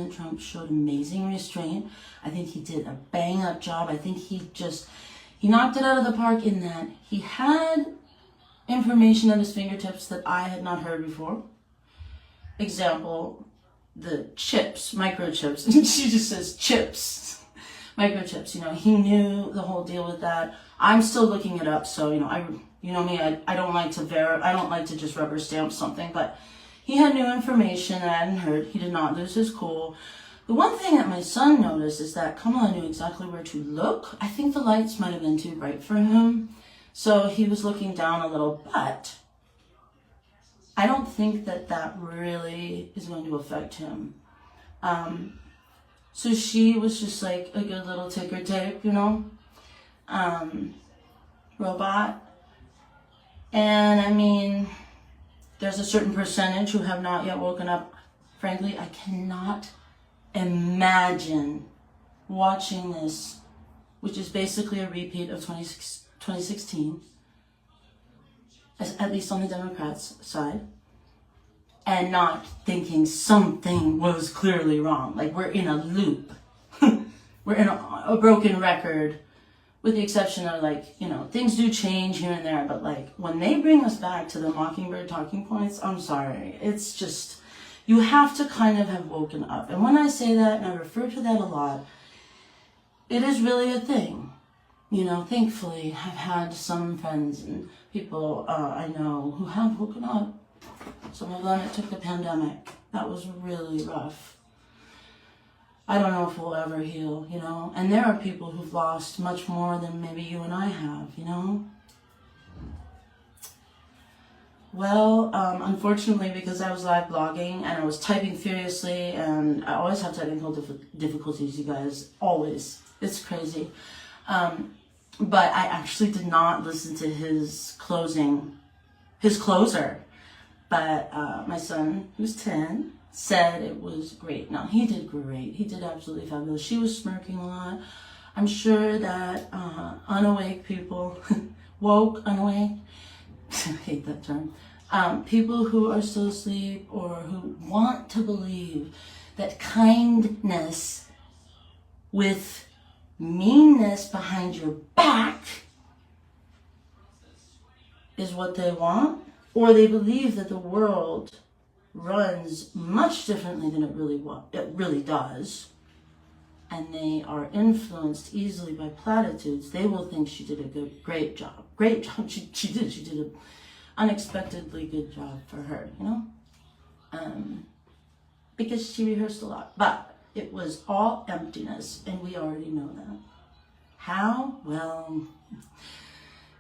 President Trump showed amazing restraint. I think he did a bang-up job. I think he knocked it out of the park in that he had information at his fingertips that I had not heard before. Example, the chips, microchips. She just says chips, microchips. He knew the whole deal with that. I'm still looking it up, so you know me. I don't like to I don't like to just rubber stamp something, but he had new information that I hadn't heard. He did not lose his cool. The one thing that my son noticed is that Kamala knew exactly where to look. I think the lights might have been too bright for him, so he was looking down a little, but I don't think that really is going to affect him. So she was just like a good little ticker tape, robot. And I mean, there's a certain percentage who have not yet woken up. Frankly, I cannot imagine watching this, which is basically a repeat of 2016, at least on the Democrats' side, and not thinking something was clearly wrong. Like, we're in a loop. We're in a broken record, with the exception of, things do change here and there, but, when they bring us back to the Mockingbird talking points, I'm sorry. It's just, you have to kind of have woken up. And when I say that, and I refer to that a lot, it is really a thing. Thankfully, I've had some friends and people I know who have woken up. Some of them, it took the pandemic. That was really rough. I don't know if we'll ever heal, And there are people who've lost much more than maybe you and I have, Well, unfortunately, because I was live blogging and I was typing furiously, and I always have technical difficulties, you guys. Always. It's crazy. But I actually did not listen to his closer. But my son, who's 10, said it was great. No, he did great. He did absolutely fabulous. She was smirking a lot. I'm sure that unawake people, woke, unawake, I hate that term, people who are still asleep or who want to believe that kindness with meanness behind your back is what they want, or they believe that the world runs much differently than it really does, and they are influenced easily by platitudes, they will think she did a great job. Great job. She did an unexpectedly good job for her, because she rehearsed a lot. But it was all emptiness, and we already know that. How? Well,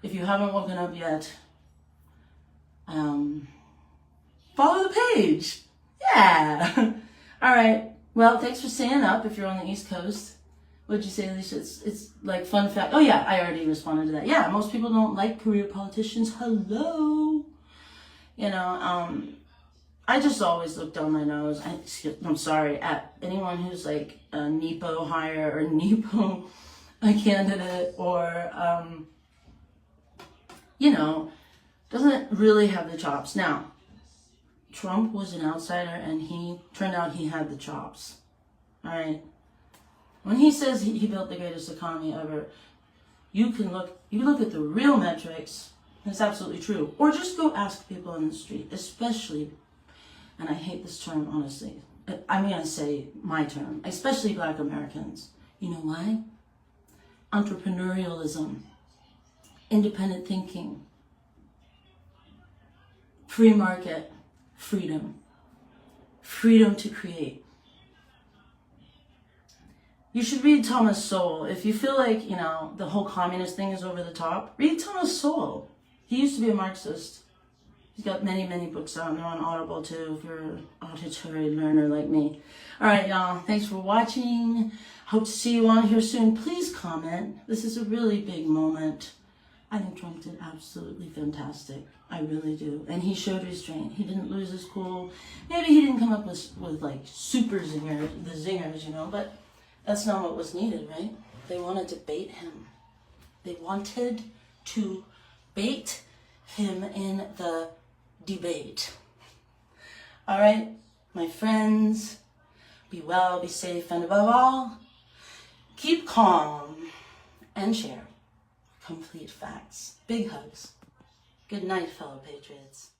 if you haven't woken up yet, follow the page. Yeah. All right. Well, thanks for staying up if you're on the East Coast. What'd you say, Alicia? It's like fun fact. Oh, yeah, I already responded to that. Yeah, most people don't like career politicians. Hello. I just always look down my nose. I'm sorry, at anyone who's like a NEPO hire or NEPO a candidate or, doesn't really have the chops. Now, Trump was an outsider, and he turned out he had the chops. All right. When he says he built the greatest economy ever, you look at the real metrics. It's absolutely true. Or just go ask people in the street, especially, and I hate this term honestly. I'm gonna say my term, especially Black Americans. You know why? Entrepreneurialism, independent thinking, free market, freedom to create. You should read Thomas Sowell. If you feel like, the whole communist thing is over the top, read Thomas Sowell. He used to be a Marxist. He's got many, many books out. They're on Audible too, if you're an auditory learner like me. All right, y'all. Thanks for watching. Hope to see you on here soon. Please comment. This is a really big moment. I think Trump did absolutely fantastic. I really do. And he showed restraint. He didn't lose his cool. Maybe he didn't come up with like super zingers, the zingers, but that's not what was needed, right? They wanted to bait him. They wanted to bait him in the debate. All right, my friends, Be well, be safe, and above all, keep calm and share complete facts. Big hugs. Good night, fellow patriots.